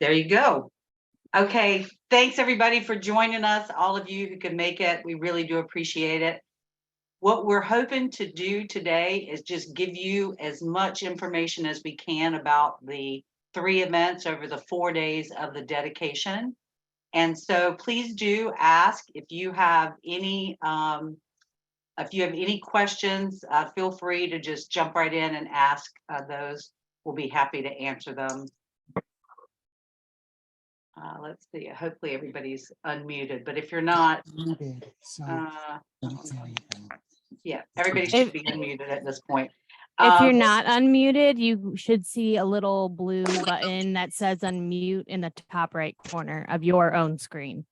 There you go. Okay, thanks everybody for joining us. All of you who can make it, we really do appreciate it. What we're hoping to do today is just give you as much information as we can about the 3 events over the 4 days of the dedication. And so please do ask if you have any questions, feel free to just jump right in and ask those. We'll be happy to answer them. Let's see, hopefully everybody's unmuted, but if you're not, yeah, everybody should be unmuted at this point. If you're not unmuted, you should see a little blue button that says unmute in the top right corner of your own screen.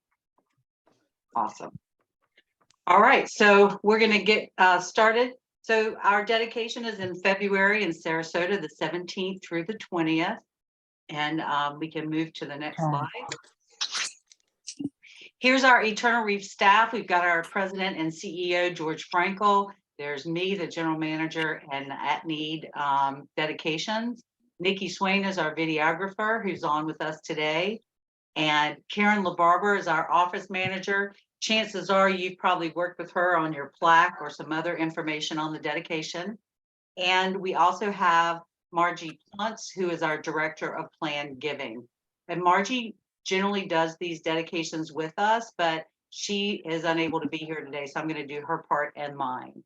Awesome. All right, so we're going to get started. So our dedication is in February in Sarasota, the 17th through the 20th. And we can move to the next slide. Here's our Eternal Reef staff. We've got our president and CEO, George Frankel. There's me, the general manager, and at need dedications. Nikki Swain is our videographer who's on with us today. And Karen LaBarber is our office manager. Chances are you've probably worked with her on your plaque or some other information on the dedication. And we also have Margie Plunce, who is our director of planned giving. And Margie generally does these dedications with us, but she is unable to be here today, so I'm going to do her part and mine.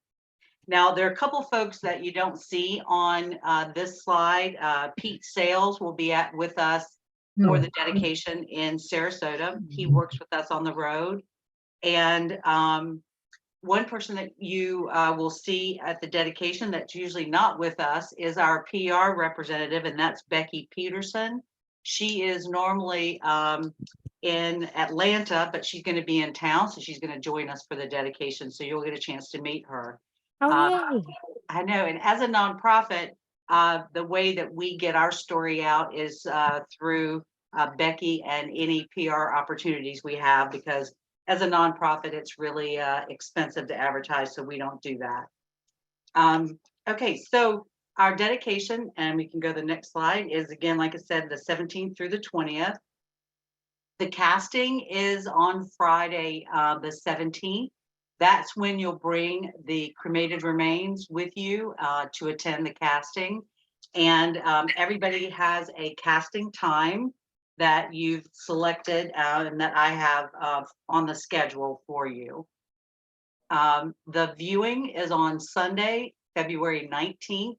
Now, there are a couple folks that you don't see on this slide. Pete Sales will be with us for the dedication in Sarasota. He works with us on the road. And one person that you will see at the dedication that's usually not with us is our PR representative, and that's Becky Peterson. She is normally in Atlanta, but she's going to be in town, so she's going to join us for the dedication, so you'll get a chance to meet her. Oh, I know, and as a nonprofit, the way that we get our story out is through Becky and any PR opportunities we have, because as a nonprofit, it's really expensive to advertise, so we don't do that. Okay, so our dedication, and we can go to the next slide, is again, like I said, the 17th through the 20th. The casting is on Friday, the 17th. That's when you'll bring the cremated remains with you to attend the casting. And everybody has a casting time that you've selected and that I have on the schedule for you. The viewing is on Sunday, February 19th,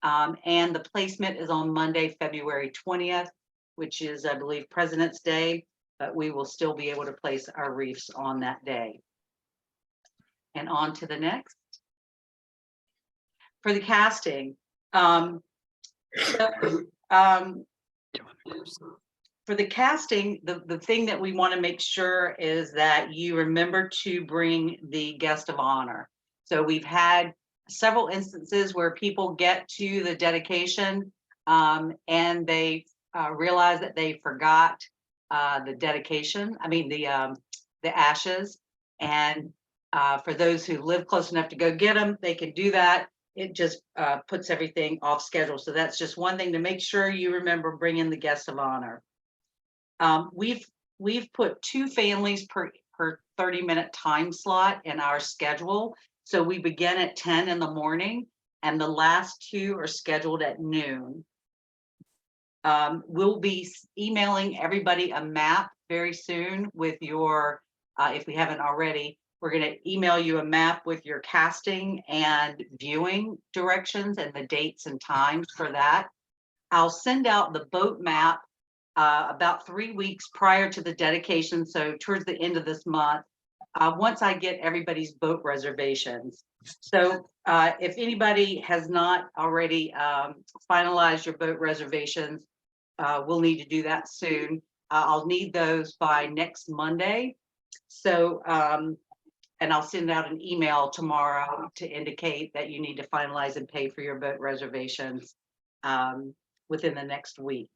and the placement is on Monday, February 20th, which is, I believe, President's Day, but we will still be able to place our reefs on that day. And on to the next. For the casting, for the casting, the thing that we want to make sure is that you remember to bring the guest of honor. So we've had several instances where people get to the dedication and they realize that they forgot the dedication, the ashes. And for those who live close enough to go get them, they can do that. It just puts everything off schedule. So that's just one thing to make sure you remember bringing the guest of honor. We've put 2 families per 30-minute time slot in our schedule. So we begin at 10 in the morning and the last 2 are scheduled at noon. We'll be emailing everybody a map very soon with your, if we haven't already, we're going to email you a map with your casting and viewing directions and the dates and times for that. I'll send out the boat map about 3 weeks prior to the dedication, so towards the end of this month, once I get everybody's boat reservations. So if anybody has not already finalized your boat reservations, we'll need to do that soon. I'll need those by next Monday. So, and I'll send out an email tomorrow to indicate that you need to finalize and pay for your boat reservations within the next week.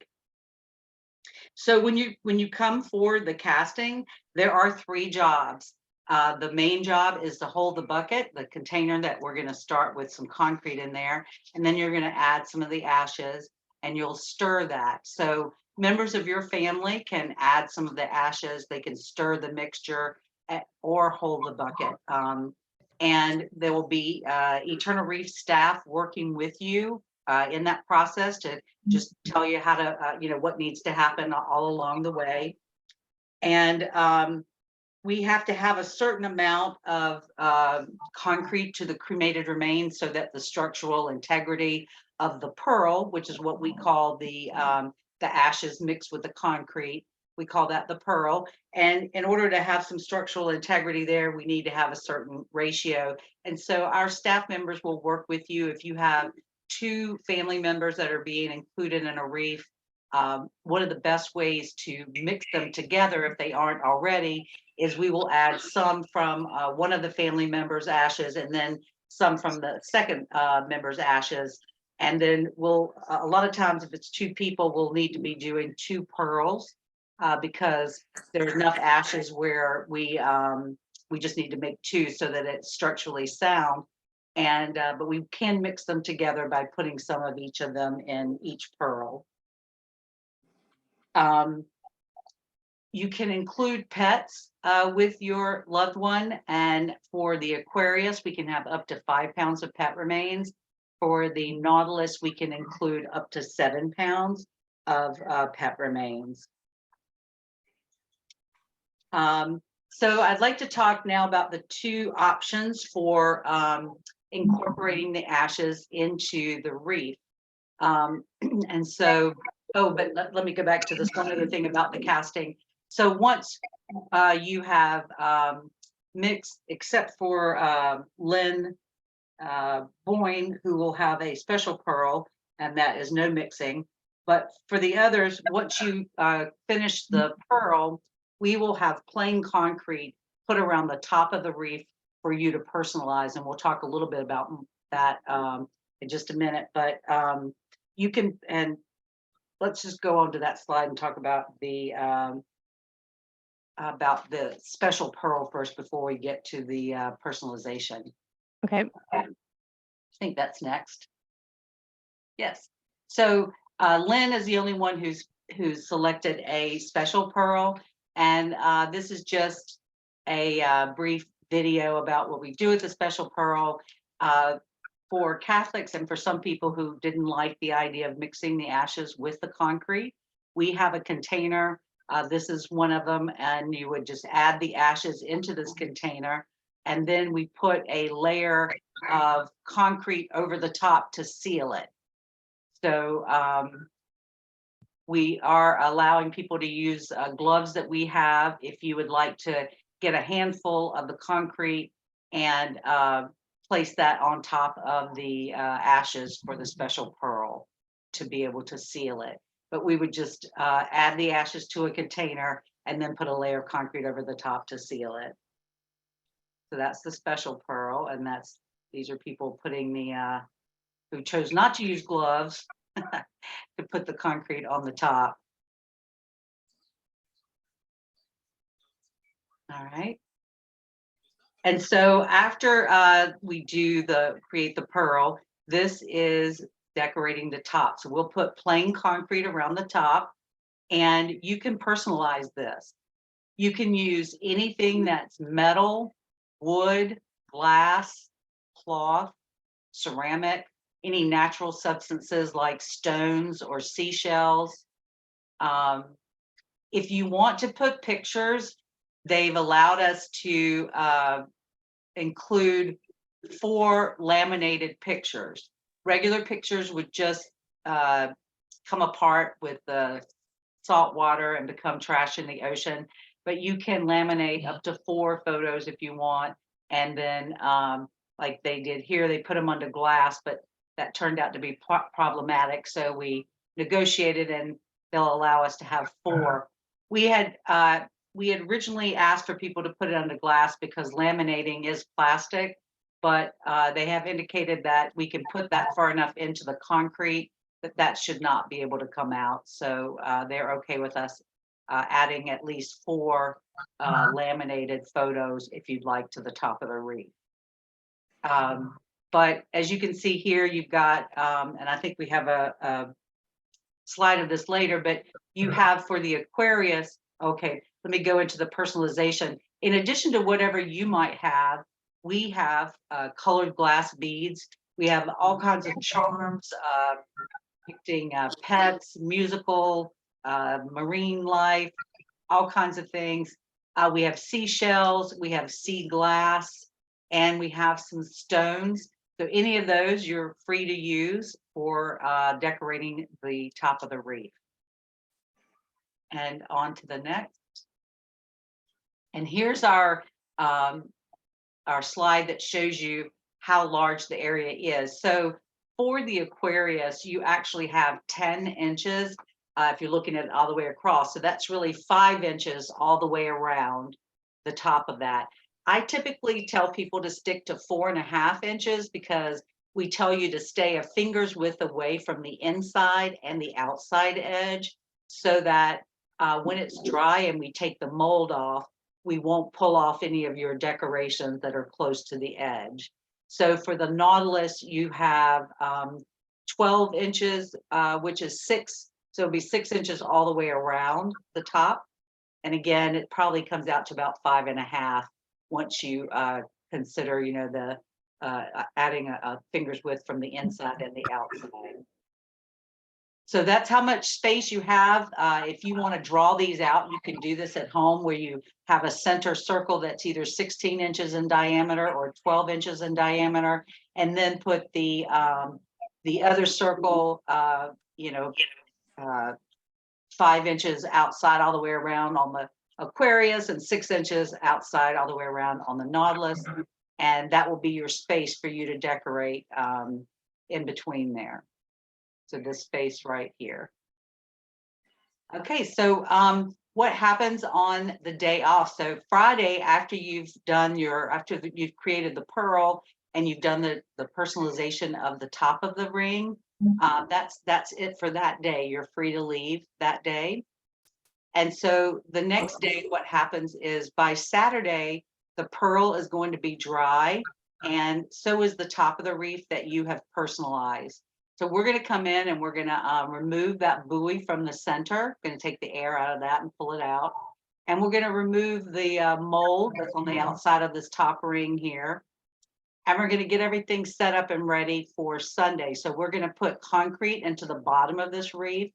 So when you come for the casting, there are 3 jobs. The main job is to hold the bucket, the container that we're going to start with some concrete in there, and then you're going to add some of the ashes. and you'll stir that. So members of your family can add some of the ashes. They can stir the mixture or hold the bucket. And there will be Eternal Reef staff working with you in that process to just tell you how to, what needs to happen all along the way. And we have to have a certain amount of concrete to the cremated remains so that the structural integrity of the pearl, which is what we call the ashes mixed with the concrete, we call that the pearl. And in order to have some structural integrity there, we need to have a certain ratio. And so our staff members will work with you. If you have 2 family members that are being included in a reef, one of the best ways to mix them together, if they aren't already, is we will add some from one of the family members' ashes and then some from the second member's ashes. And then we'll, a lot of times if it's 2 people, we'll need to be doing 2 pearls because there's enough ashes where we just need to make 2 so that it's structurally sound. And but we can mix them together by putting some of each of them in each pearl. You can include pets with your loved one, and for the Aquarius, we can have up to 5 pounds of pet remains. For the Nautilus, we can include up to 7 pounds of pet remains. So I'd like to talk now about the 2 options for incorporating the ashes into the reef. And so, but let me go back to this one other thing about the casting. So once you have mixed, except for Lynn Boyne, who will have a special pearl, and that is no mixing. But for the others, once you finish the pearl, we will have plain concrete put around the top of the reef for you to personalize. And we'll talk a little bit about that in just a minute. But you can, and let's just go on to that slide and talk about the special pearl first before we get to the personalization. Okay. I think that's next. Yes. So Lynn is the only one who's selected a special pearl, and this is just a brief video about what we do with the special pearl. For Catholics and for some people who didn't like the idea of mixing the ashes with the concrete, we have a container. This is one of them, and you would just add the ashes into this container, and then we put a layer of concrete over the top to seal it. So we are allowing people to use gloves that we have if you would like to get a handful of the concrete and place that on top of the ashes for the special pearl to be able to seal it. But we would just add the ashes to a container and then put a layer of concrete over the top to seal it. So that's the special pearl, and these are people putting the who chose not to use gloves to put the concrete on the top. All right. And so after we do create the pearl, this is decorating the top. So we'll put plain concrete around the top, and you can personalize this. You can use anything that's metal, wood, glass, cloth, ceramic, any natural substances like stones or seashells. If you want to put pictures, they've allowed us to include 4 laminated pictures. Regular pictures would just come apart with the salt water and become trash in the ocean, but you can laminate up to 4 photos if you want. And then like they did here, they put them under glass, but that turned out to be problematic. So we negotiated and they'll allow us to have 4. We had originally asked for people to put it under glass because laminating is plastic, but they have indicated that we can put that far enough into the concrete that should not be able to come out. So they're okay with us adding at least 4 laminated photos, if you'd like, to the top of the reef. But as you can see here, you've got, and I think we have a slide of this later, but you have for the Aquarius, okay, let me go into the personalization. In addition to whatever you might have, we have colored glass beads. We have all kinds of charms, depicting pets, musical, marine life, all kinds of things. We have seashells, we have sea glass, and we have some stones. So any of those you're free to use for decorating the top of the reef. And on to the next. And here's our slide that shows you how large the area is. So for the Aquarius, you actually have 10 inches if you're looking at it all the way across. So that's really 5 inches all the way around the top of that. I typically tell people to stick to 4.5 inches because we tell you to stay a finger's width away from the inside and the outside edge so that when it's dry and we take the mold off, we won't pull off any of your decorations that are close to the edge. So for the Nautilus, you have 12 inches, which is 6. So it'll be 6 inches all the way around the top. And again, it probably comes out to about 5.5 once you consider, you know, the adding a finger's width from the inside and the outside. So that's how much space you have. If you want to draw these out, you can do this at home where you have a center circle that's either 16 inches in diameter or 12 inches in diameter, and then put the other circle, you know, 5 inches outside all the way around on the Aquarius and 6 inches outside all the way around on the Nautilus. And that will be your space for you to decorate in between there. So this space right here. Okay, so what happens on the day off? So Friday, after you've done after you've created the pearl and you've done the personalization of the top of the ring, that's it for that day. You're free to leave that day. And so the next day, what happens is by Saturday, the pearl is going to be dry, and so is the top of the reef that you have personalized. So we're going to come in and we're going to remove that buoy from the center. Going to take the air out of that and pull it out. And we're going to remove the mold that's on the outside of this top ring here. And we're going to get everything set up and ready for Sunday. So we're going to put concrete into the bottom of this reef.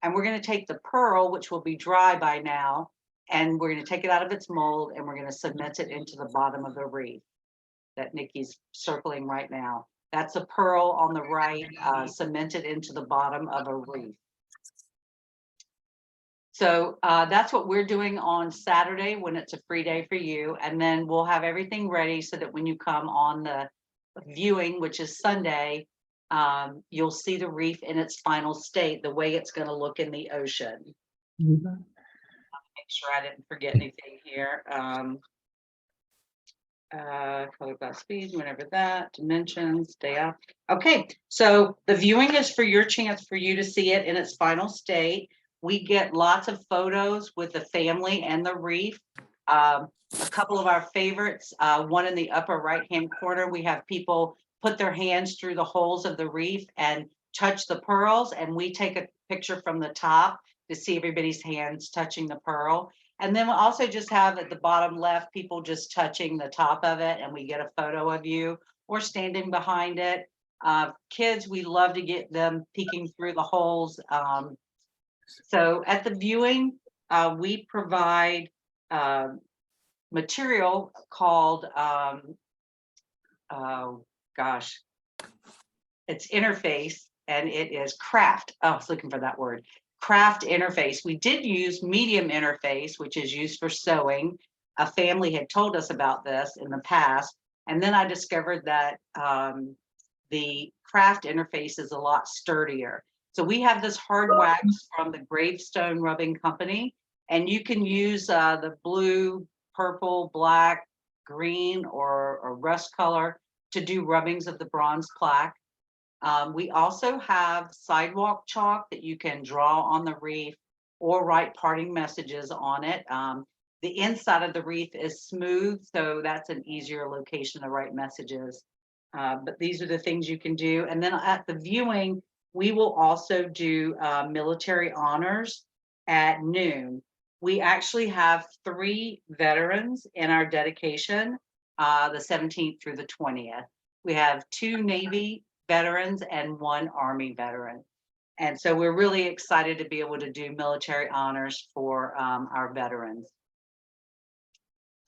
And we're going to take the pearl, which will be dry by now, and we're going to take it out of its mold and we're going to cement it into the bottom of the reef that Nikki's circling right now. That's a pearl on the right, cemented into the bottom of a reef. So that's what we're doing on Saturday when it's a free day for you. And then we'll have everything ready so that when you come on the viewing, which is Sunday, you'll see the reef in its final state, the way it's going to look in the ocean. Mm-hmm. Make sure I didn't forget anything here. Color glass speed, whenever that, dimensions, day off. Okay, so the viewing is for your chance for you to see it in its final state. We get lots of photos with the family and the reef. A couple of our favorites, one in the upper right-hand corner, we have people put their hands through the holes of the reef and touch the pearls, and we take a picture from the top to see everybody's hands touching the pearl. And then we'll also just have at the bottom left, people just touching the top of it, and we get a photo of you or standing behind it. Kids, we love to get them peeking through the holes. So at the viewing, we provide material called, oh gosh, it's interface, and it is craft. Oh, I was looking for that word. Craft interface. We did use medium interface, which is used for sewing. A family had told us about this in the past, and then I discovered that the craft interface is a lot sturdier. So we have this hard wax from the Gravestone Rubbing Company, and you can use the blue, purple, black, green, or rust color to do rubbings of the bronze plaque. We also have sidewalk chalk that you can draw on the reef or write parting messages on it. The inside of the reef is smooth, so that's an easier location to write messages. But these are the things you can do. And then at the viewing, We will also do military honors at noon. We actually have 3 veterans in our dedication, the 17th through the 20th. We have 2 Navy veterans and 1 Army veteran. And so we're really excited to be able to do military honors for our veterans.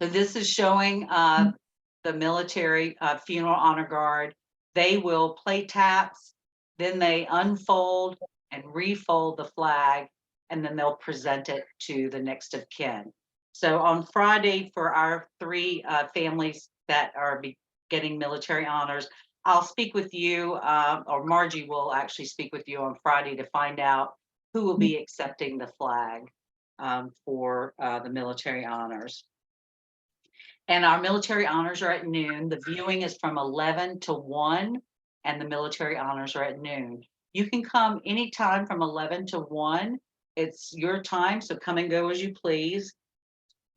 So this is showing the military funeral honor guard. They will play taps, then they unfold and refold the flag, and then they'll present it to the next of kin. So on Friday, for our 3 families that are getting military honors, I'll speak with you, or Margie will actually speak with you on Friday to find out who will be accepting the flag for the military honors. And our military honors are at noon. The viewing is from 11 to 1, and the military honors are at noon. You can come anytime from 11 to 1. It's your time, so come and go as you please.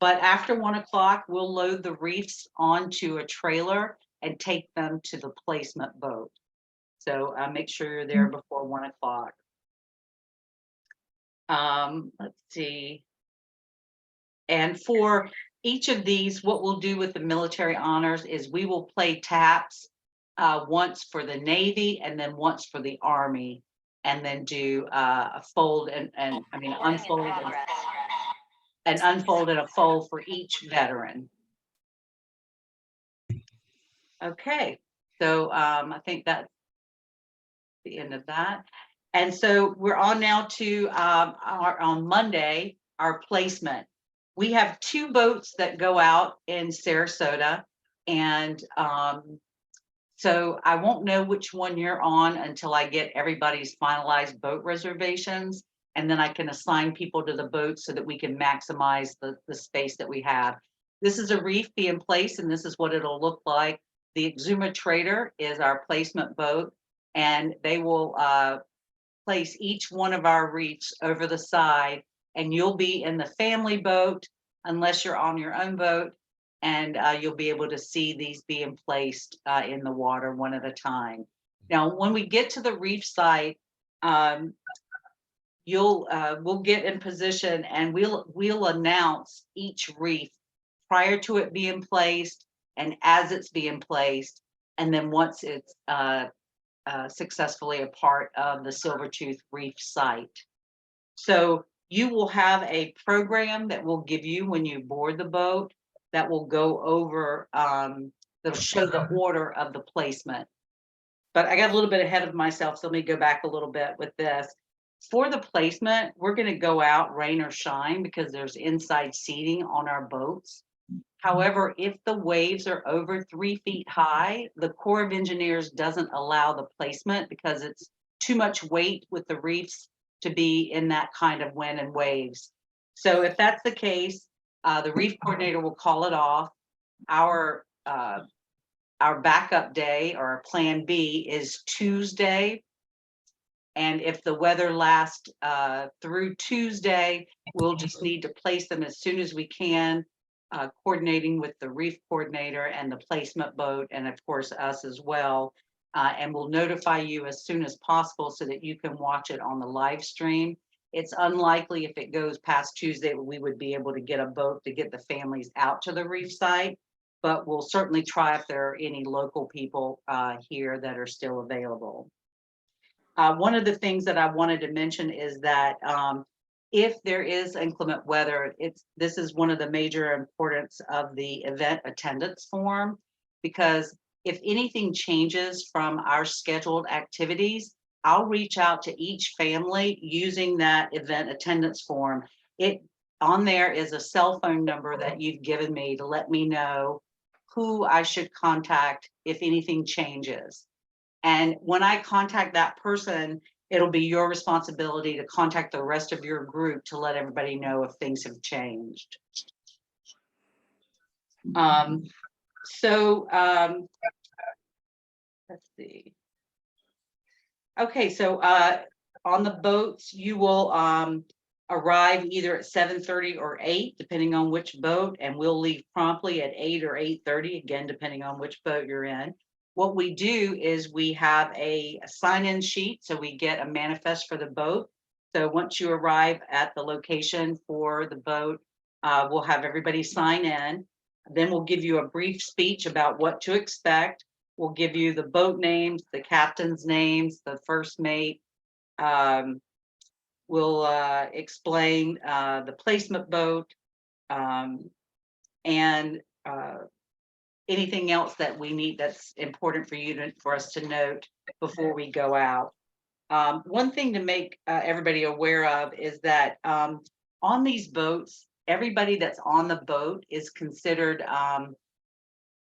But after 1 o'clock, we'll load the wreaths onto a trailer and take them to the placement boat. So make sure you're there before 1 o'clock. Let's see. And for each of these, what we'll do with the military honors is we will play taps once for the Navy and then once for the Army, and then do a fold and I mean unfold and unfold and a fold for each veteran. Okay, so I think that's the end of that. And so we're on now to on Monday, our placement. We have 2 boats that go out in Sarasota, and so I won't know which one you're on until I get everybody's finalized boat reservations, and then I can assign people to the boat so that we can maximize the space that we have. This is a reef being placed, and this is what it'll look like. The Exuma Trader is our placement boat, and they will place each one of our reefs over the side, and you'll be in the family boat unless you're on your own boat, and you'll be able to see these being placed in the water one at a time. Now, when we get to the reef site, we'll get in position and we'll announce each reef prior to it being placed and as it's being placed, and then once it's successfully a part of the Silvertooth Reef site. So you will have a program that will give you when you board the boat that will go over, that'll show the order of the placement. But I got a little bit ahead of myself, so let me go back a little bit with this. For the placement, we're going to go out rain or shine because there's inside seating on our boats. However, if the waves are over 3 feet high, the Corps of Engineers doesn't allow the placement because it's too much weight with the reefs to be in that kind of wind and waves. So if that's the case, the reef coordinator will call it off. Our backup day, or our plan B, is Tuesday. And if the weather lasts through Tuesday, we'll just need to place them as soon as we can, coordinating with the reef coordinator and the placement boat, and of course us as well. And we'll notify you as soon as possible so that you can watch it on the live stream. It's unlikely if it goes past Tuesday, we would be able to get a boat to get the families out to the reef site, but we'll certainly try if there are any local people here that are still available. One of the things that I wanted to mention is that if there is inclement weather, this is one of the major importance of the event attendance form, because if anything changes from our scheduled activities, I'll reach out to each family using that event attendance form. On there is a cell phone number that you've given me to let me know who I should contact if anything changes. And when I contact that person, it'll be your responsibility to contact the rest of your group to let everybody know if things have changed. Let's see. Okay, so on the boats, you will arrive either at 7:30 or 8, depending on which boat, and we'll leave promptly at 8 or 8:30, again, depending on which boat you're in. What we do is we have a sign-in sheet, so we get a manifest for the boat. So once you arrive at the location for the boat, we'll have everybody sign in. Then we'll give you a brief speech about what to expect. We'll give you the boat names, the captain's names, the first mate. We'll explain the placement boat, and anything else that we need that's important for us to note before we go out. One thing to make everybody aware of is that on these boats, everybody that's on the boat is considered,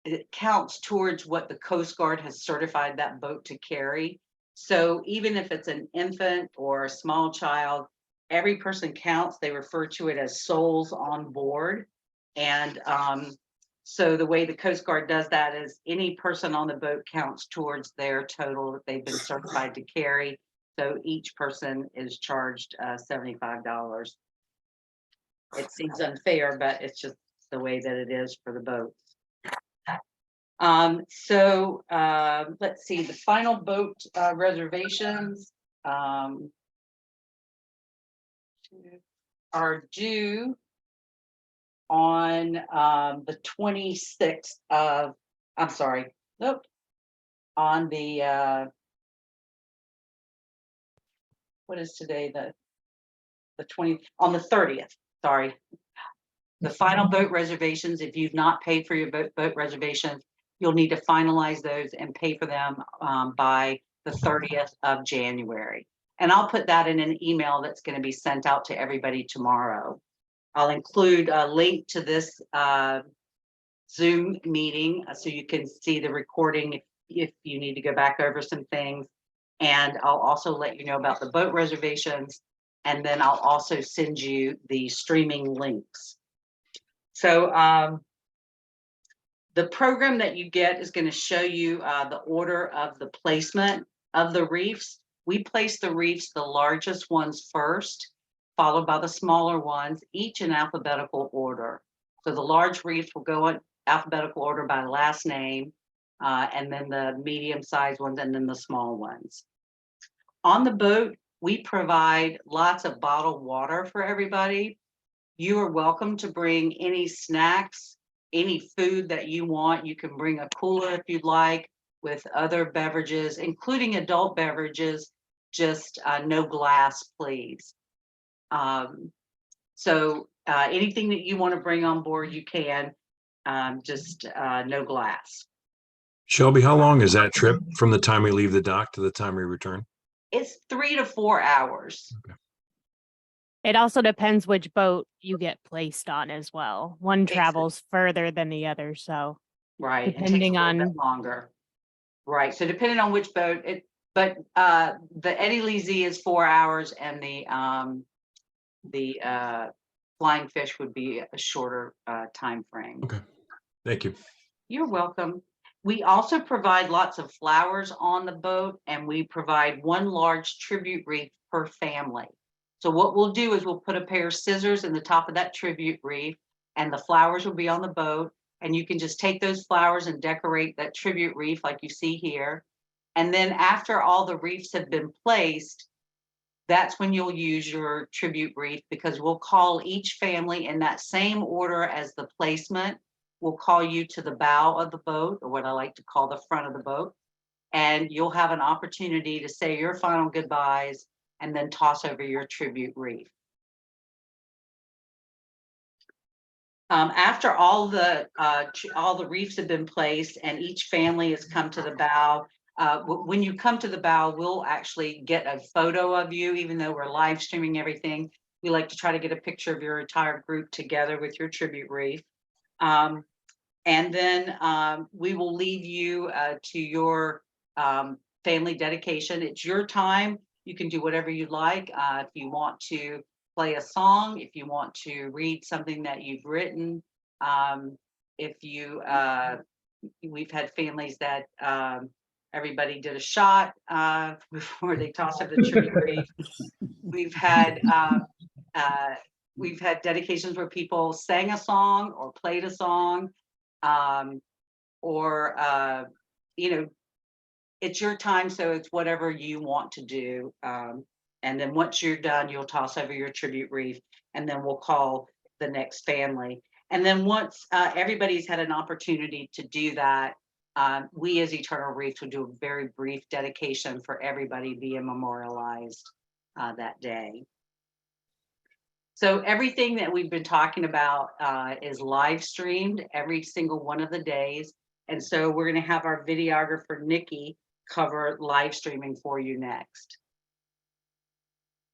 it counts towards what the Coast Guard has certified that boat to carry. So even if it's an infant or a small child, every person counts. They refer to it as souls on board. And so the way the Coast Guard does that is any person on the boat counts towards their total that they've been certified to carry. So each person is charged $75. It seems unfair, but it's just the way that it is for the boats. Let's see, the final boat reservations are due on the 26th of, I'm sorry, nope, on the what is today, the 20th, on the 30th, sorry. The final boat reservations, if you've not paid for your boat reservations, you'll need to finalize those and pay for them by the 30th of January. And I'll put that in an email that's going to be sent out to everybody tomorrow. I'll include a link to this Zoom meeting so you can see the recording if you need to go back over some things. And I'll also let you know about the boat reservations. And then I'll also send you the streaming links. So the program that you get is going to show you the order of the placement of the reefs. We place the reefs, the largest ones first, followed by the smaller ones, each in alphabetical order. So the large reefs will go in alphabetical order by last name, and then the medium-sized ones, and then the small ones. On the boat, we provide lots of bottled water for everybody. You are welcome to bring any snacks, any food that you want. You can bring a cooler if you'd like with other beverages, including adult beverages, just no glass, please. Anything that you want to bring on board, you can, just no glass. Shelby, how long is that trip from the time we leave the dock to the time we return? It's 3 to 4 hours. Okay. It also depends which boat you get placed on as well. One travels further than the other, so right, depending it takes a little on bit longer. Right, so depending on which boat, the Eddie Lee Z is 4 hours, and the Flying Fish would be a shorter time frame. Okay, thank you. You're welcome. We also provide lots of flowers on the boat, and we provide one large tribute wreath per family. So what we'll do is we'll put a pair of scissors in the top of that tribute wreath, and the flowers will be on the boat, and you can just take those flowers and decorate that tribute wreath like you see here. And then after all the wreaths have been placed, that's when you'll use your tribute wreath, because we'll call each family in that same order as the placement. We'll call you to the bow of the boat, or what I like to call the front of the boat, and you'll have an opportunity to say your final goodbyes and then toss over your tribute wreath. After all the reefs have been placed and each family has come to the bow, when you come to the bow, we'll actually get a photo of you, even though we're live streaming everything. We like to try to get a picture of your entire group together with your tribute wreath. And then we will leave you to your family dedication. It's your time. You can do whatever you like. If you want to play a song, if you want to read something that you've written, we've had families that everybody did a shot before they tossed up the tribute wreath. We've had dedications where people sang a song or played a song, or it's your time, so it's whatever you want to do. And then once you're done, you'll toss over your tribute wreath, and then we'll call the next family. And then once everybody's had an opportunity to do that, we as Eternal Wreaths will do a very brief dedication for everybody being memorialized that day. So everything that we've been talking about is live streamed every single one of the days. And so we're going to have our videographer, Nikki, cover live streaming for you next.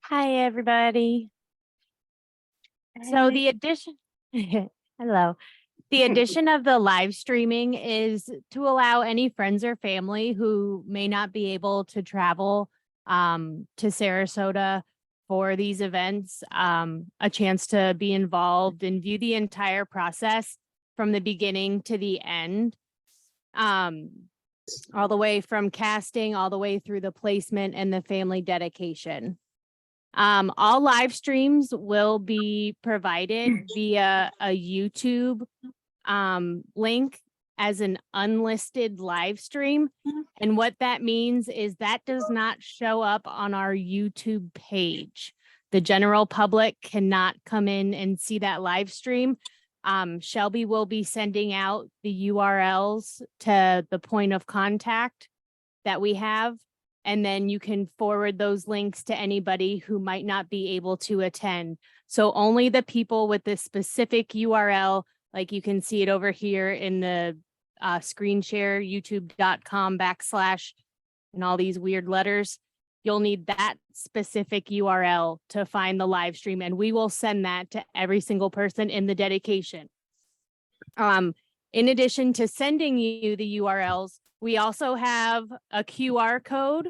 Hi, everybody. So the addition, hello. The addition of the live streaming is to allow any friends or family who may not be able to travel to Sarasota for these events, a chance to be involved and view the entire process from the beginning to the end, all the way from casting, all the way through the placement and the family dedication. All live streams will be provided via a YouTube link as an unlisted live stream. And what that means is that does not show up on our YouTube page. The general public cannot come in and see that live stream. Shelby will be sending out the URLs to the point of contact that we have. And then you can forward those links to anybody who might not be able to attend. So only the people with the specific URL, like you can see it over here in the screen share, youtube.com/ and all these weird letters, you'll need that specific URL to find the live stream. And we will send that to every single person in the dedication. In addition to sending you the URLs, we also have a QR code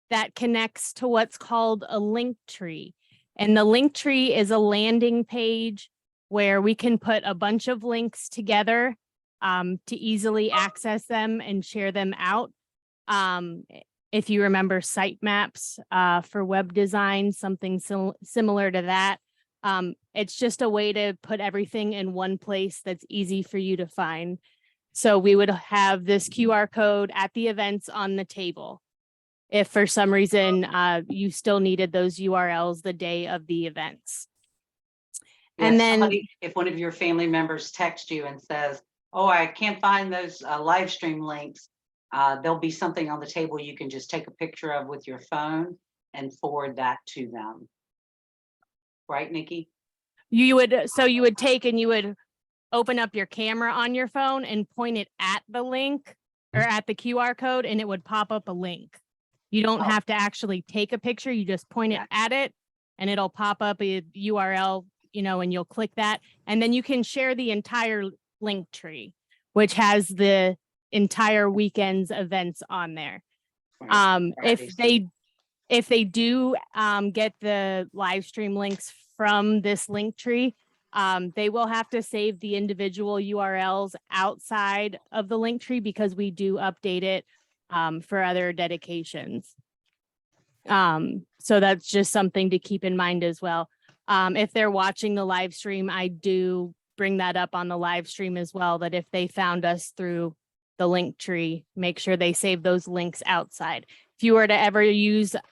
that connects to what's called a link tree. And the link tree is a landing page where we can put a bunch of links together to easily access them and share them out. If you remember sitemaps for web design, something similar to that. It's just a way to put everything in one place that's easy for you to find. So we would have this QR code at the events on the table. If for some reason you still needed those URLs the day of the events. And then if one of your family members texts you and says, oh, I can't find those live stream links, there'll be something on the table you can just take a picture of with your phone and forward that to them. Right, Nikki? You would take and you would open up your camera on your phone and point it at the link or at the QR code, and it would pop up a link. You don't have to actually take a picture. You just point it at it and it'll pop up a URL, and you'll click that. And then you can share the entire link tree, which has the entire weekend's events on there. If they do get the live stream links from this link tree, they will have to save the individual URLs outside of the link tree because we do update it for other dedications. So that's just something to keep in mind as well. If they're watching the live stream, I do bring that up on the live stream as well, that if they found us through the link tree, make sure they save those links outside. If you were to ever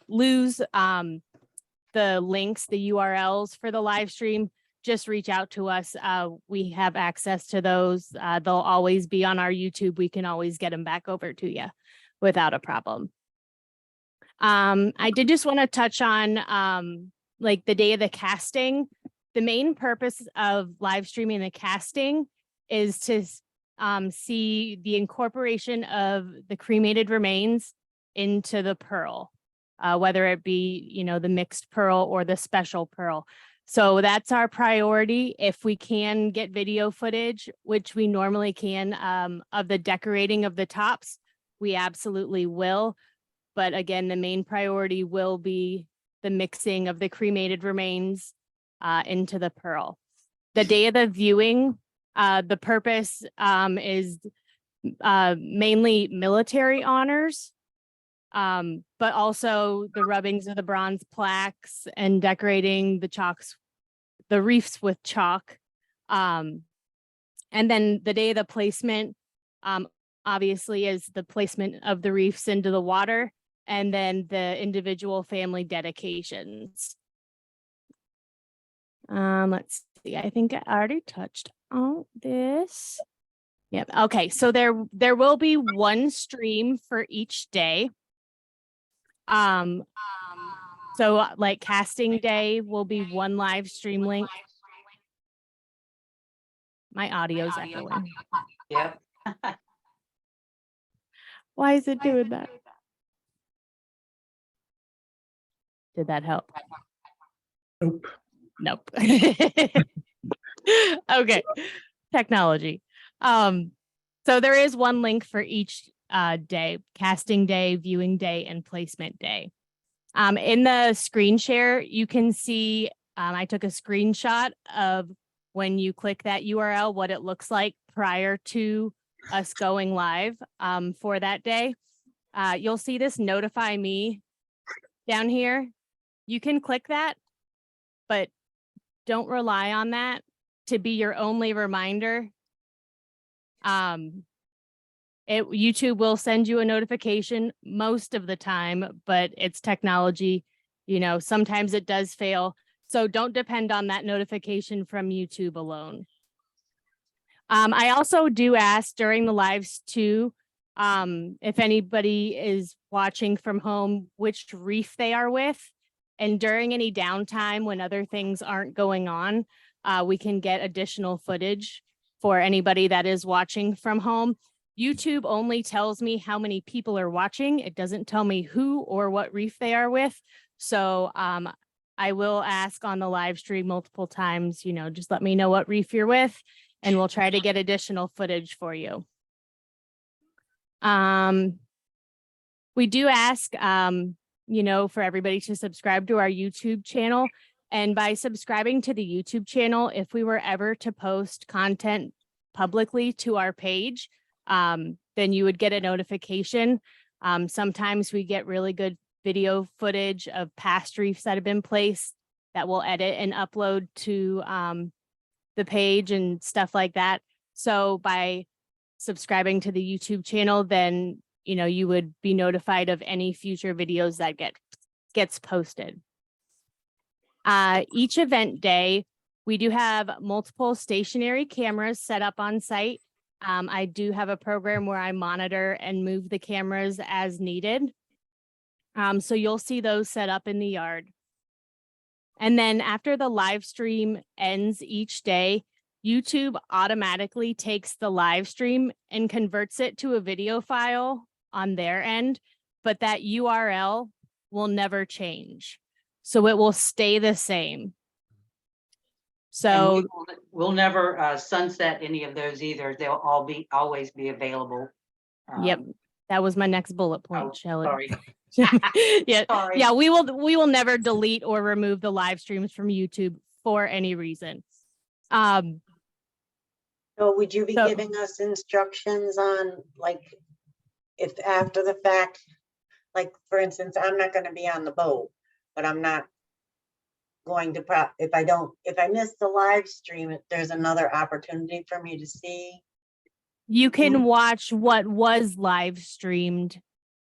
lose the links, the URLs for the live stream, just reach out to us. We have access to those. They'll always be on our YouTube. We can always get them back over to you without a problem. I did just want to touch on like the day of the casting. The main purpose of live streaming the casting is to see the incorporation of the cremated remains into the pearl, whether it be, the mixed pearl or the special pearl. So that's our priority. If we can get video footage, which we normally can, of the decorating of the tops, we absolutely will. But again, the main priority will be the mixing of the cremated remains into the pearl. The day of the viewing, the purpose is mainly military honors, but also the rubbings of the bronze plaques and decorating the wreaths with chalk. And then the day of the placement, obviously is the placement of the reefs into the water, and then the individual family dedications. Let's see, I think I already touched on this. Yep. Okay. So there will be one stream for each day. So like casting day will be one live stream link. My audio's echoing. Yep. Why is it doing that? Did that help? Nope. Nope. Okay. Technology. So there is one link for each day: casting day, viewing day, and placement day. In the screen share, you can see I took a screenshot of when you click that URL, what it looks like prior to us going live for that day. You'll see this notify me down here. You can click that, but don't rely on that to be your only reminder. YouTube will send you a notification most of the time, but it's technology, you know, sometimes it does fail. So don't depend on that notification from YouTube alone. I also do ask during the lives too, if anybody is watching from home, which reef they are with. And during any downtime when other things aren't going on, we can get additional footage for anybody that is watching from home. YouTube only tells me how many people are watching. It doesn't tell me who or what reef they are with. So I will ask on the live stream multiple times, you know, just let me know what reef you're with, and we'll try to get additional footage for you. We do ask, you know, for everybody to subscribe to our YouTube channel. And by subscribing to the YouTube channel, if we were ever to post content publicly to our page, then you would get a notification. Sometimes we get really good video footage of past reefs that have been placed that we'll edit and upload to the page and stuff like that. So by subscribing to the YouTube channel, then, you know, you would be notified of any future videos that gets posted. Each event day, we do have multiple stationary cameras set up on site. I do have a program where I monitor and move the cameras as needed. So you'll see those set up in the yard. And then after the live stream ends each day, YouTube automatically takes the live stream and converts it to a video file on their end, but that URL will never change. So it will stay the same. So we'll never sunset any of those either. They'll all always be available. Yep, that was my next bullet point, Oh, Shelley. sorry. Yeah, Sorry. yeah, we will never delete or remove the live streams from YouTube for any reason. So would you be So- giving us instructions on, like, if after the fact, like, for instance, I'm not gonna be on the boat, but I'm not going to, if I miss the live stream, if there's another opportunity for me to see. You can watch what was live streamed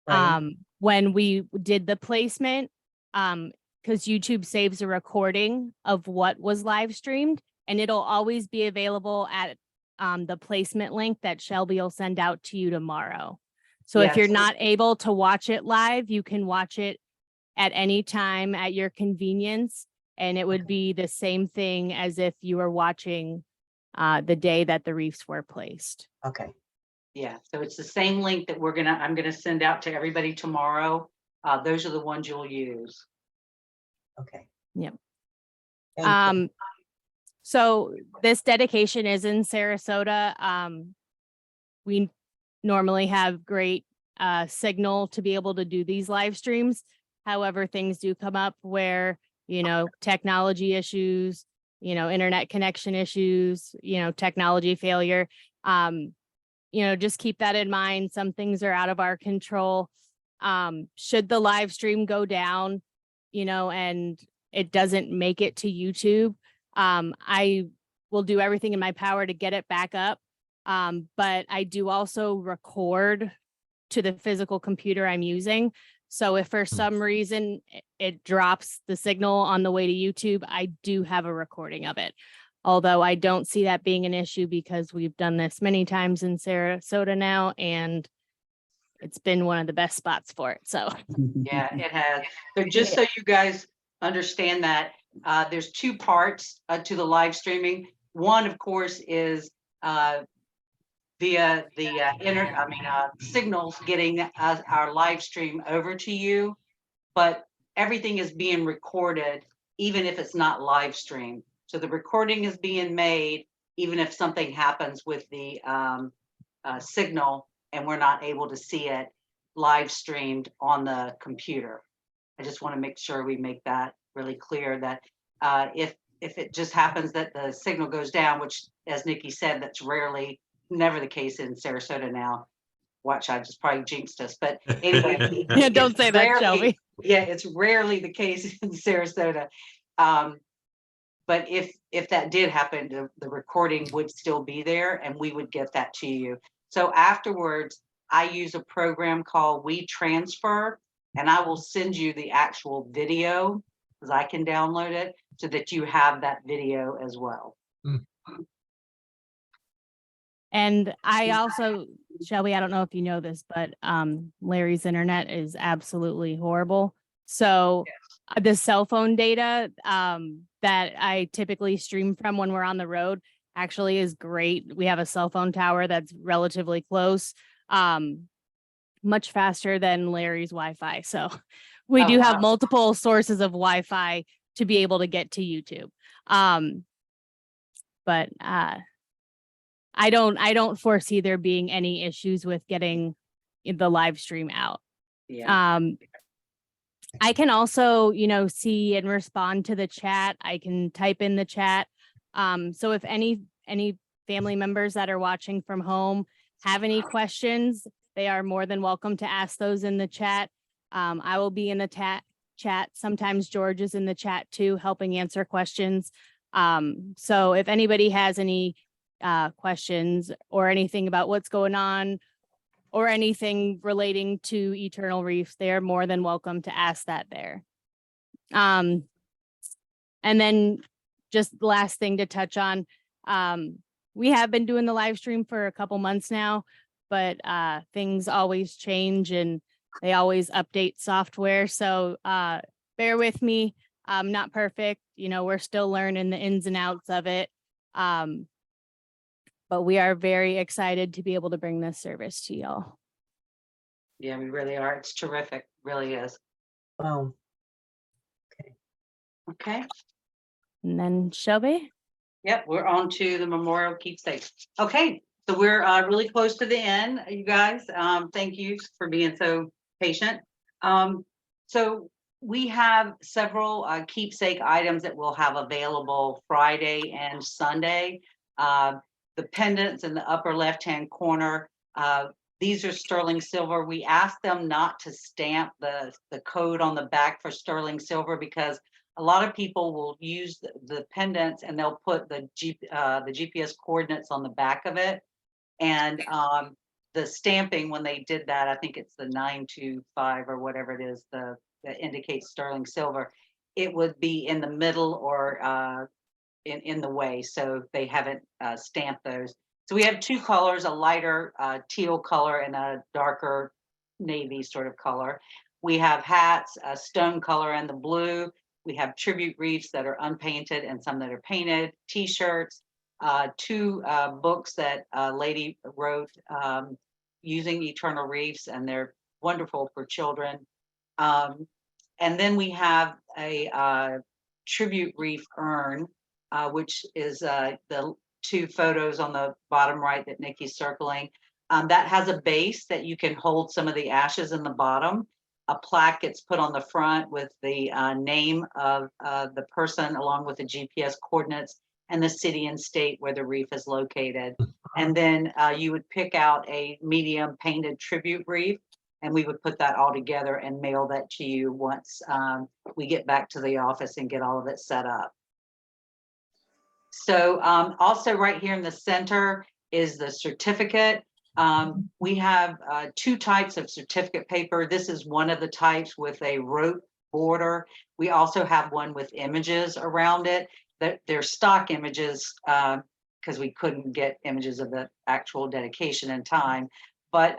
Right. when we did the placement, because YouTube saves a recording of what was live streamed, and it'll always be available at the placement link that Shelby will send out to you tomorrow. So if you're Yes. not able to watch it live, you can watch it at any time at your convenience, and it would be the same thing as if you were watching the day that the reefs were placed. Okay, Yeah, so it's the same link that I'm gonna send out to everybody tomorrow. Those are the ones you'll use. okay. Yep. Thank you. So this dedication is in Sarasota. We normally have great signal to be able to do these live streams. However, things do come up where, you know, technology issues, you know, internet connection issues, you know, technology failure. You know, just keep that in mind. Some things are out of our control. Should the live stream go down, you know, and it doesn't make it to YouTube, I will do everything in my power to get it back up. But I do also record to the physical computer I'm using. So if for some reason it drops the signal on the way to YouTube, I do have a recording of it. Although I don't see that being an issue because we've done this many times in Sarasota now, and it's been one of the best spots for it. So Yeah, it has. So just so you guys understand that, there's two parts to the live streaming. One, of course, is via the signals getting our live stream over to you, but everything is being recorded, even if it's not live streamed. So the recording is being made, even if something happens with the signal and we're not able to see it live streamed on the computer. I just want to make sure we make that really clear that if it just happens that the signal goes down, which as Nikki said, that's never the case in Sarasota now. Watch, I just probably jinxed us, but anyway. yeah, don't it's say that, rarely- Shelby. Yeah, it's rarely the case in Sarasota. But if that did happen, the recording would still be there and we would get that to you. So afterwards, I use a program called WeTransfer, and I will send you the actual video because I can download it so that you have that video as well. And I also, Shelby, I don't know if you know this, but Larry's internet is absolutely horrible. So the cell phone data that I typically stream from when we're on the road actually is great. We have a cell phone tower that's relatively close, much faster than Larry's Wi-Fi. So we do have multiple sources of Wi-Fi to be able to get to YouTube. But I don't foresee there being any issues with getting the live stream out. Yeah. I can also, see and respond to the chat. I can type in the chat. So if any family members that are watching from home have any questions, they are more than welcome to ask those in the chat. I will be in the chat. Sometimes George is in the chat too, helping answer questions. So if anybody has any questions or anything about what's going on or anything relating to Eternal Reefs, they are more than welcome to ask that there. And then just the last thing to touch on, we have been doing the live stream for a couple months now, but things always change and they always update software. So bear with me. I'm not perfect. We're still learning the ins and outs of it. But we are very excited to be able to bring this service to y'all. Yeah, we really are. It's terrific. Really is. Wow. Okay. And then Shelby? Yep, we're on to the memorial keepsakes. Okay, so we're really close to the end, you guys. Thank you for being so patient. So we have several keepsake items that we'll have available Friday and Sunday. The pendants in the upper left-hand corner, these are sterling silver. We asked them not to stamp the code on the back for sterling silver because a lot of people will use the pendants and they'll put the GPS coordinates on the back of it. And the stamping, when they did that, I think it's the 925 or whatever it is, that indicates sterling silver, it would be in the middle or in the way. So they haven't stamped those. So we have two colors, a lighter teal color and a darker navy sort of color. We have hats, a stone color and the blue. We have tribute wreaths that are unpainted and some that are painted, t-shirts, two books that a lady wrote using Eternal Reefs, and they're wonderful for children. And then we have a tribute wreath urn, which is the two photos on the bottom right that Nikki's circling. That has a base that you can hold some of the ashes in the bottom. A plaque gets put on the front with the name of the person along with the GPS coordinates and the city and state where the reef is located. And then you would pick out a medium painted tribute reef, and we would put that all together and mail that to you once we get back to the office and get all of it set up. So also right here in the center is the certificate. We have two types of certificate paper. This is one of the types with a rope border. We also have one with images around it. They're stock images because we couldn't get images of the actual dedication in time. But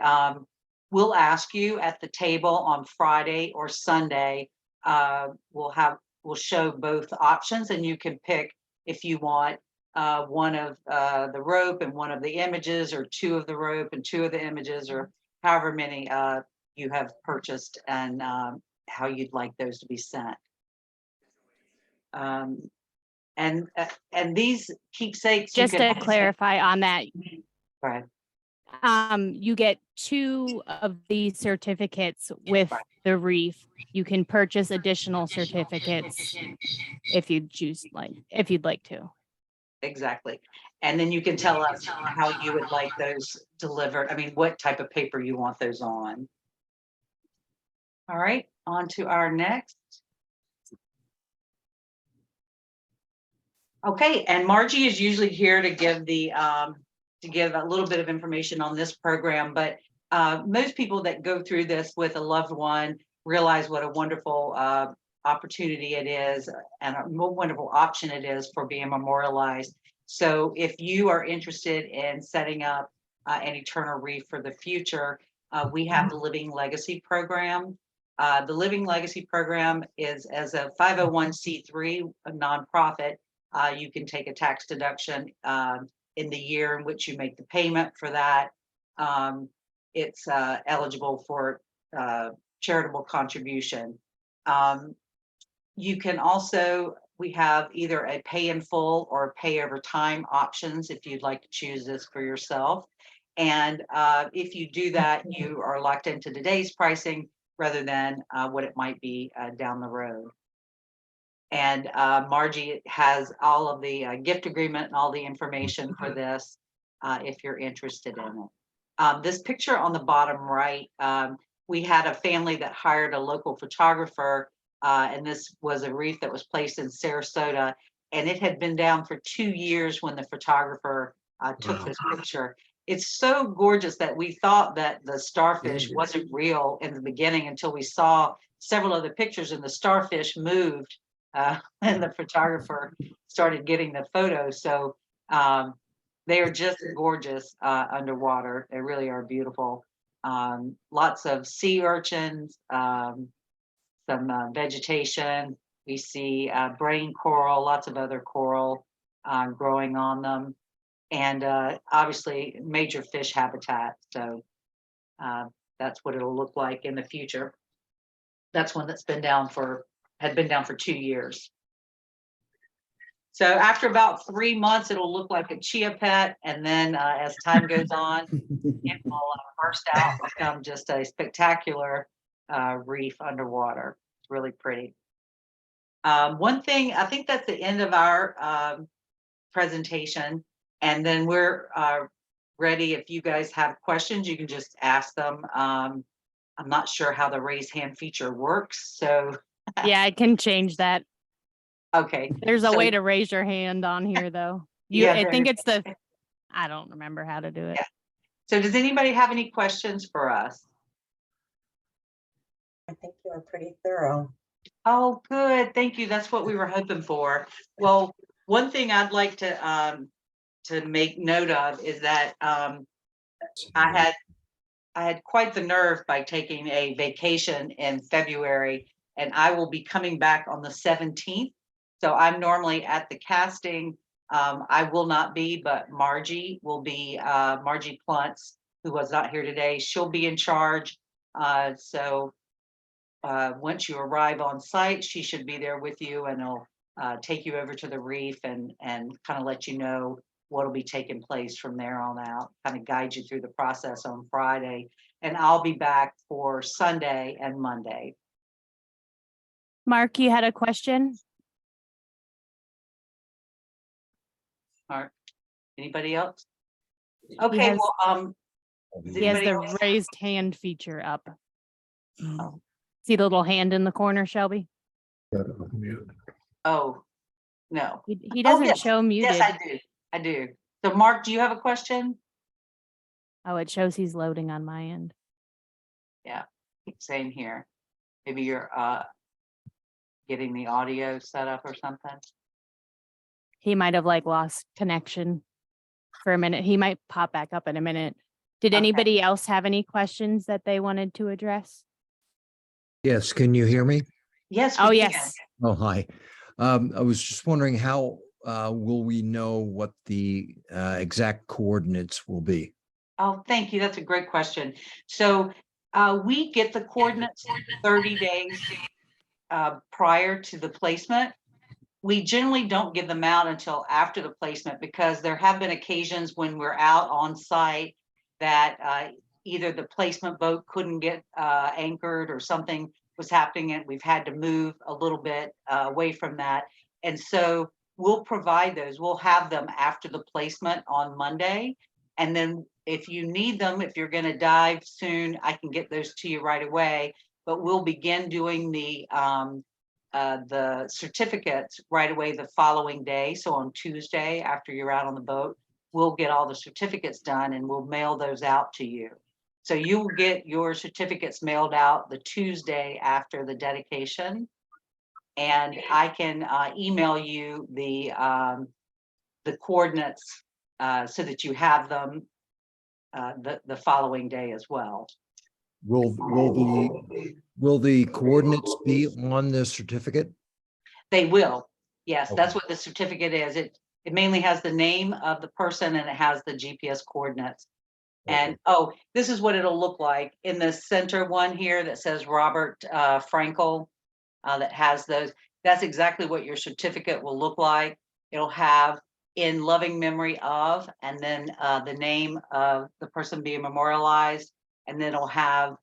we'll ask you at the table on Friday or Sunday. We'll show both options, and you can pick if you want one of the rope and one of the images, or two of the rope and two of the images, or however many you have purchased, and how you'd like those to be sent. And these keepsakes, Just you to can clarify on that, Right. you get 2 of these certificates with Right. the wreath. You can purchase additional certificates if you choose, if you'd like to. Exactly. And then you can tell us how you would like those delivered. I mean, what type of paper you want those on. All right, on to our next. Okay, and Margie is usually here to give to give a little bit of information on this program, but most people that go through this with a loved one realize what a wonderful opportunity it is, and a wonderful option it is for being memorialized. So if you are interested in setting up an eternal wreath for the future, we have the Living Legacy program. The Living Legacy program is, as a 501c3, a nonprofit. You can take a tax deduction in the year in which you make the payment for that. It's eligible for charitable contribution. You can also, we have either a pay in full or pay over time options if you'd like to choose this for yourself. And if you do that, you are locked into today's pricing rather than what it might be down the road. And Margie has all of the gift agreement and all the information for this if you're interested in it. This picture on the bottom right, we had a family that hired a local photographer, and this was a wreath that was placed in Sarasota, and it had been down for 2 years when the photographer took this picture. It's so gorgeous that we thought that the starfish wasn't real in the beginning until we saw several of the pictures, and the starfish moved and the photographer started getting the photo. So they are just gorgeous underwater. They really are beautiful. Lots of sea urchins, some vegetation. We see brain coral, lots of other coral growing on them, and obviously major fish habitat. So that's what it'll look like in the future. That's one that's had been down for 2 years. So after about 3 months, it'll look like a chia pet, and then as time goes on, it will burst out and become just a spectacular reef underwater. It's really pretty. One thing, I think that's the end of our presentation, and then we're ready. If you guys have questions, you can just ask them. I'm not sure how the raise hand feature works, so. Yeah, I can change that. Okay. There's a So- way to raise your hand on here, though. Yeah, I think there it's the, I don't remember how to do it. Yeah. So does anybody have any questions for us? I think you were pretty thorough. Oh, good. Thank you. That's what we were hoping for. Well, one thing I'd like to make note of is that I had quite the nerve by taking a vacation in February, and I will be coming back on the 17th. So I'm normally at the casting. I will not be, but Margie will be, Margie Pluntz, who was not here today. She'll be in charge. So once you arrive on site, she should be there with you, and it'll take you over to the reef and kind of let you know what will be taking place from there on out, kind of guide you through the process on Friday. And I'll be back for Sunday and Monday. Mark, you had a question? All right. Anybody else? Okay, has- well, does He has anybody the else? raised hand feature up. Oh. See the little hand in the corner, Shelby? Oh, no. He doesn't yes. show muted. Yes, I do. So Mark, do you have a question? Oh, it shows he's loading on my end. Same here. Maybe you're getting the audio set up or something. He might have like lost connection for a minute. He might pop back up in a minute. Did Okay. anybody else have any questions that they wanted to address? Yes, can you hear me? Yes. Oh, we can. yes. Oh, hi. I was just wondering how will we know what the exact coordinates will be? Oh, thank you. That's a great question. So we get the coordinates 30 days prior to the placement. We generally don't give them out until after the placement because there have been occasions when we're out on site that either the placement boat couldn't get anchored or something was happening and we've had to move a little bit away from that. And so we'll provide those. We'll have them after the placement on Monday. And then if you need them, if you're going to dive soon, I can get those to you right away. But we'll begin doing the certificates right away the following day. So on Tuesday, after you're out on the boat, we'll get all the certificates done and we'll mail those out to you. So you will get your certificates mailed out the Tuesday after the dedication. And I can email you the coordinates so that you have them the following day as well. Will the coordinates be on the certificate? They will. Yes, Okay. that's what the certificate is. It mainly has the name of the person and it has the GPS coordinates. And oh, this is what it'll look like in the center one here that says Robert Frankel that has those. That's exactly what your certificate will look like. It'll have in loving memory of, and then the name of the person being memorialized, and then it'll have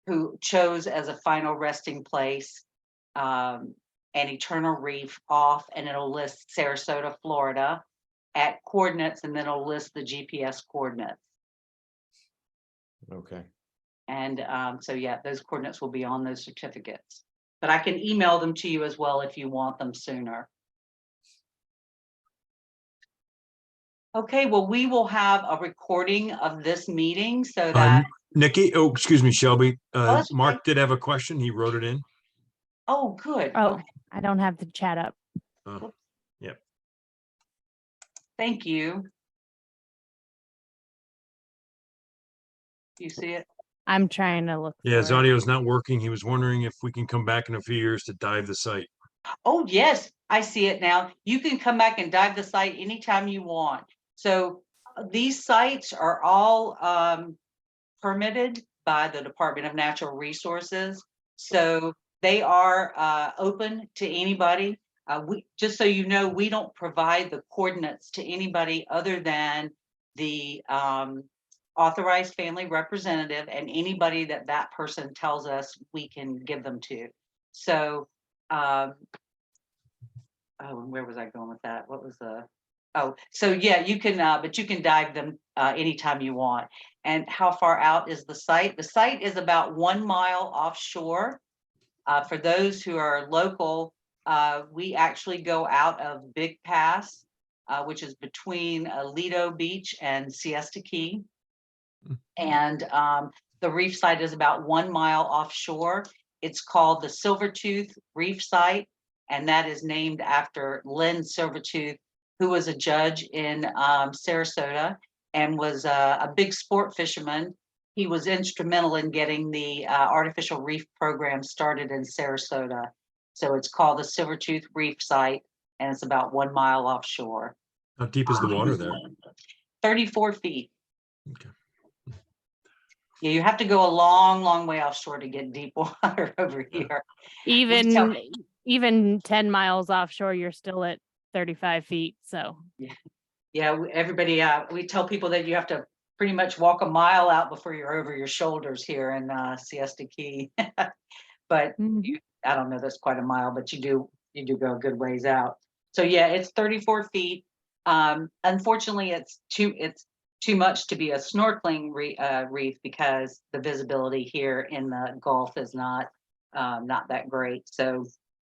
who chose as a final resting place an eternal reef off, and it'll list Sarasota, Florida at coordinates, and then it'll list the GPS coordinates. Okay. And so yeah, those coordinates will be on those certificates, but I can email them to you as well if you want them sooner. Okay, well, we will have a recording of this meeting so that, Nikki, oh, excuse me, Shelby. that's Mark okay. did have a question. He wrote it in. Oh, good. Oh, Okay, I don't have the chat up. Yep. thank you. You see it? I'm trying to look. Yeah, his for it. audio is not working. He was wondering if we can come back in a few years to dive the site. Oh, yes, I see it now. You can come back and dive the site anytime you want. So these sites are all permitted by the Department of Natural Resources. So they are open to anybody. We, just so you know, we don't provide the coordinates to anybody other than the authorized family representative and anybody that that person tells us we can give them to. So, oh, and where was I going with that? What was the, oh, so yeah, you can, but you can dive them anytime you want. And how far out is the site? The site is about 1 mile offshore. For those who are local, we actually go out of Big Pass, which is between Lido Beach and Siesta Key. And the reef site is about 1 mile offshore. It's called the Silvertooth Reef Site, and that is named after Lynn Silvertooth, who was a judge in Sarasota and was a big sport fisherman. He was instrumental in getting the artificial reef program started in Sarasota. So it's called the Silvertooth Reef Site, and it's about 1 mile offshore. How deep is the water there? 34 feet. Okay. Yeah, you have to go a long, long way offshore to get deep water over here. Even 10 miles offshore, you're still at 35 feet. So Yeah, everybody, we tell people that you have to pretty much walk a mile out before you're over your shoulders here in Siesta Key. But I don't know, that's quite a mile, but you do go a good ways out. So yeah, it's 34 feet. Unfortunately, it's too much to be a snorkeling reef because the visibility here in the Gulf is not that great. So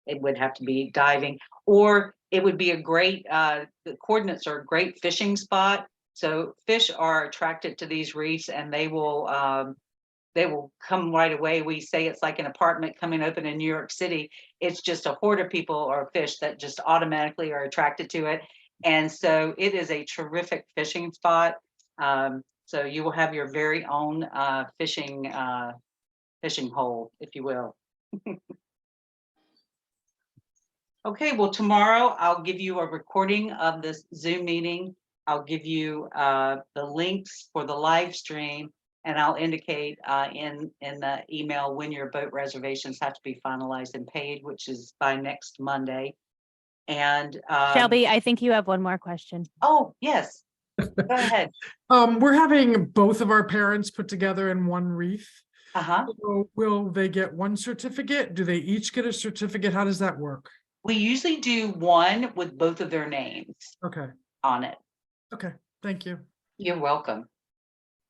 it would have to be diving, or it would be a great, the coordinates are a great fishing spot So fish are attracted to these reefs, and they will come right away. We say it's like an apartment coming open in New York City. It's just a horde of people or fish that just automatically are attracted to it. And so it is a terrific fishing spot. So you will have your very own fishing hole, if you will. Okay, well, tomorrow I'll give you a recording of this Zoom meeting. I'll give you the links for the live stream, and I'll indicate in the email when your boat reservations have to be finalized and paid, which is by next Monday. And Shelby, I think you have one more question. oh, yes, go ahead. We're having both of our parents put together in one wreath. Uh-huh. So will they get one certificate? Do they each get a certificate? How does that work? We usually do one with both of their names Okay, on it. okay, thank you. You're welcome.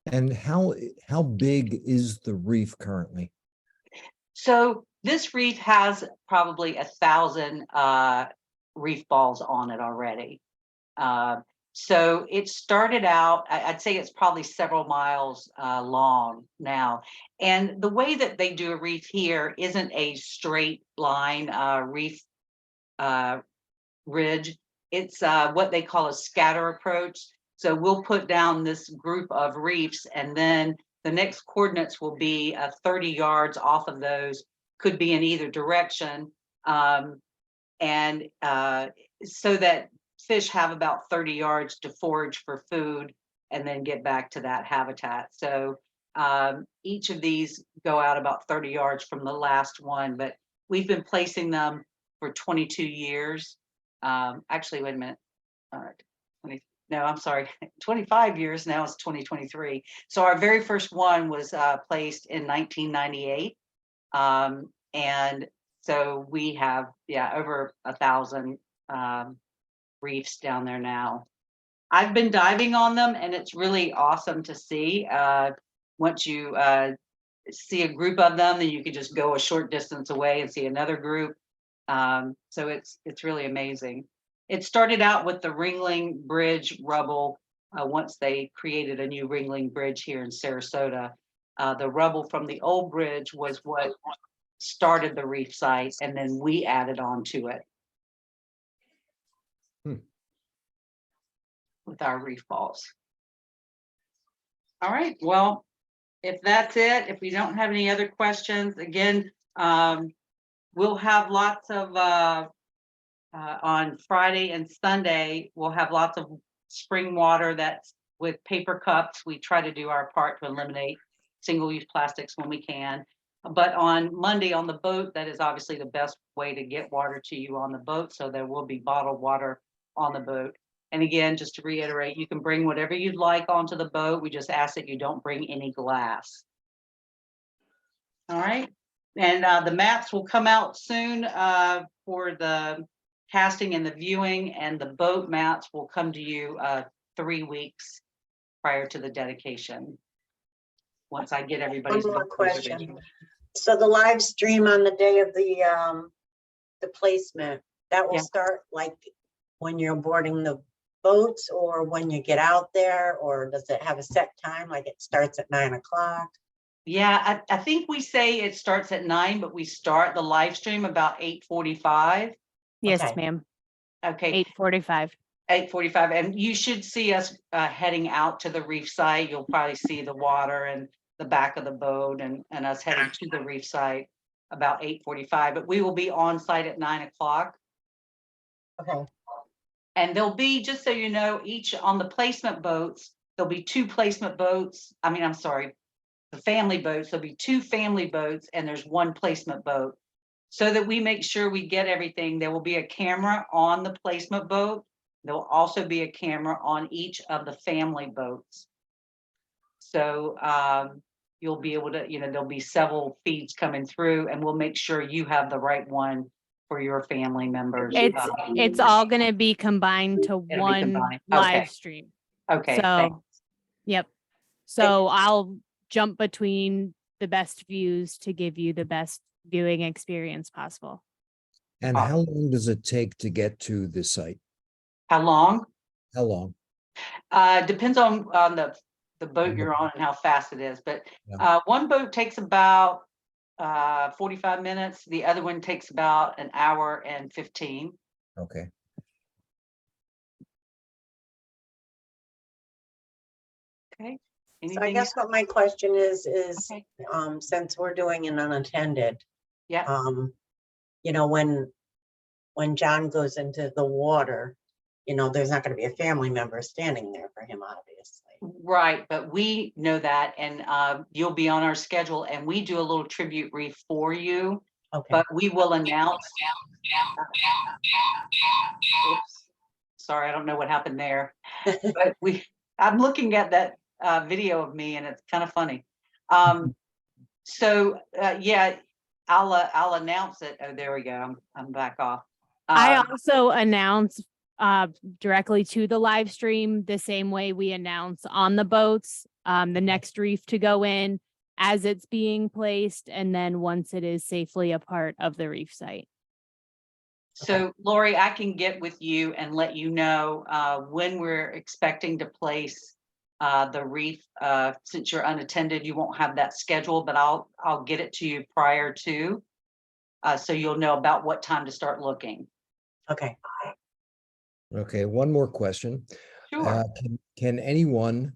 And how big is the reef currently? So this reef has probably 1,000 reef balls on it already. So it started out, I'd say it's probably several miles long now. And the way that they do a reef here isn't a straight line reef ridge. It's what they call a scatter approach. So we'll put down this group of reefs, and then the next coordinates will be 30 yards off of those, could be in either direction. And so that fish have about 30 yards to forage for food and then get back to that habitat. So each of these go out about 30 yards from the last one, but we've been placing them for 22 years. Actually, wait a minute. 20, no, I'm sorry, 25 years now. It's 2023. So our very first one was placed in 1998. And so we have, over 1,000 reefs down there now. I've been diving on them, and it's really awesome to see. Once you see a group of them, then you can just go a short distance away and see another group. So it's really amazing. It started out with the Ringling Bridge rubble. Once they created a new Ringling Bridge here in Sarasota, the rubble from the old bridge was what started the reef site, and then we added on to it with our reef balls. All right, well, if that's it, if we don't have any other questions, again, we'll have lots of on Friday and Sunday, we'll have lots of spring water that's with paper cups. We try to do our part to eliminate single-use plastics when we can. But on Monday on the boat, that is obviously the best way to get water to you on the boat. So there will be bottled water on the boat. And again, just to reiterate, you can bring whatever you'd like onto the boat. We just ask that you don't bring any glass. All right. And the maps will come out soon for the casting and the viewing, and the boat maps will come to you 3 weeks prior to the dedication. Once I get everybody's One more boat question. reservation. So the live stream on the day of the placement, that will Yeah. start like when you're boarding the boats or when you get out there, or does it have a set time? Like it starts at 9 o'clock? Yeah, I think we say it starts at 9, but we start the live stream about 8:45. Yes, Okay. ma'am. Okay, 8:45. 8:45, and you should see us heading out to the reef site. You'll probably see the water and the back of the boat, and us heading to the reef site about 8:45. But we will be on site at 9 o'clock. Okay, And there'll be, just so you know, each on the placement boats, there'll be 2 placement boats. I mean, I'm sorry, the family boats. There'll be 2 family boats, and there's 1 placement boat. So that we make sure we get everything, there will be a camera on the placement boat. There will also be a camera on each of the family boats. So you'll be able to, there'll be several feeds coming through, and we'll make sure you have the right one for your family members. It's all going to be combined to be one combined. live Okay. stream. Okay, So, thanks. yep. So I'll jump between the best views to give you the best viewing experience possible. And how long does it take to get to the site? How long? How long? Depends on the boat you're on and how fast it is, but Yeah. one boat takes about 45 minutes. The other one takes about an hour and 15. Okay. Okay. So I Anything? guess what my question is, Okay. since we're doing an unattended, Yeah. you know, when John goes into the water, you know, there's not gonna be a family member standing there for him, obviously. Right, but we know that, and you'll be on our schedule, and we do a little tribute reef for you, Okay, but we will announce. Oops. Sorry, I don't know what happened there, but I'm looking at that video of me, and it's kind of funny. So yeah, I'll announce it. Oh, there we go. I'm back off. I also announce directly to the live stream the same way we announce on the boats, the next reef to go in as it's being placed, and then once it is safely a part of the reef site. So Lori, I can get with you and let you know when we're expecting to place the reef. Since you're unattended, you won't have that schedule, but I'll get it to you prior to, so you'll know about what time to start looking. okay. Okay, one more question. Sure. Can anyone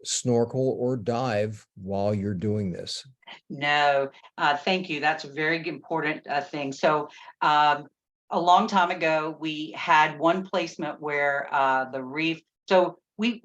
snorkel or dive while you're doing this? No, thank you. That's a very important thing. So a long time ago, we had one placement where the reef, so we,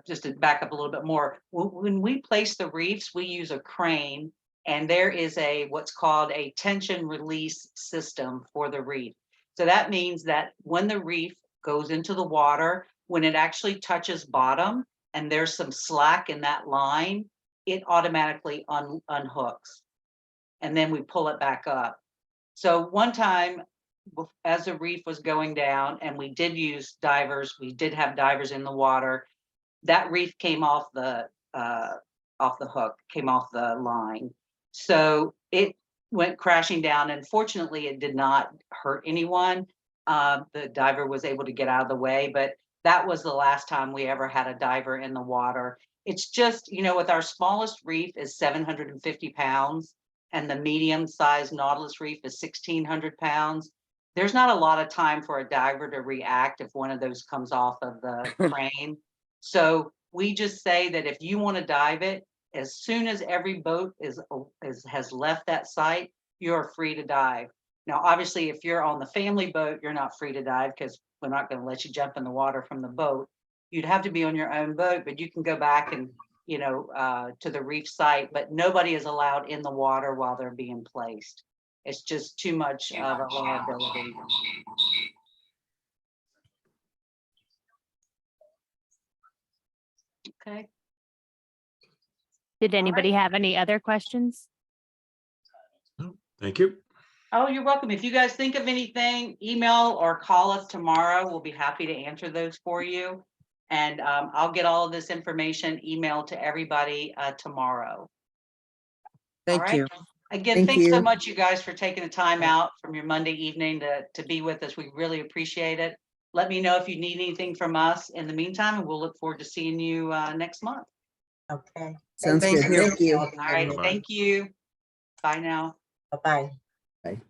just to back up a little bit more, when we place the reefs, we use a crane, and there is what's called a tension release system for the reef. So that means that when the reef goes into the water, when it actually touches bottom and there's some slack in that line, it automatically unhooks, and then we pull it back up. So one time, as the reef was going down, and we did use divers, we did have divers in the water, that reef came off the hook, came off the line. So it went crashing down, and fortunately it did not hurt anyone. The diver was able to get out of the way, but that was the last time we ever had a diver in the water. It's just, you know, with our smallest reef is 750 pounds, and the medium sized Nautilus reef is 1,600 pounds. There's not a lot of time for a diver to react if one of those comes off of the crane. So we just say that if you want to dive it, as soon as every boat has left that site, you're free to dive. Now, obviously, if you're on the family boat, you're not free to dive because we're not going to let you jump in the water from the boat. You'd have to be on your own boat, but you can go back and, you know, to the reef site, but nobody is allowed in the water while they're being placed. It's just too much of a liability. Okay. Did anybody have any other questions? Thank you. Oh, you're welcome. If you guys think of anything, email or call us tomorrow. We'll be happy to answer those for you. And I'll get all of this information emailed to everybody tomorrow. Thank you. Again, Thank thanks so you. much, you guys, for taking the time out from your Monday evening to be with us. We really appreciate it. Let me know if you need anything from us in the meantime, and we'll look forward to seeing you next month. Okay. Sounds Thank good. you. Thank you. All right. Bye-bye. Thank you. Bye now. Bye-bye. Bye.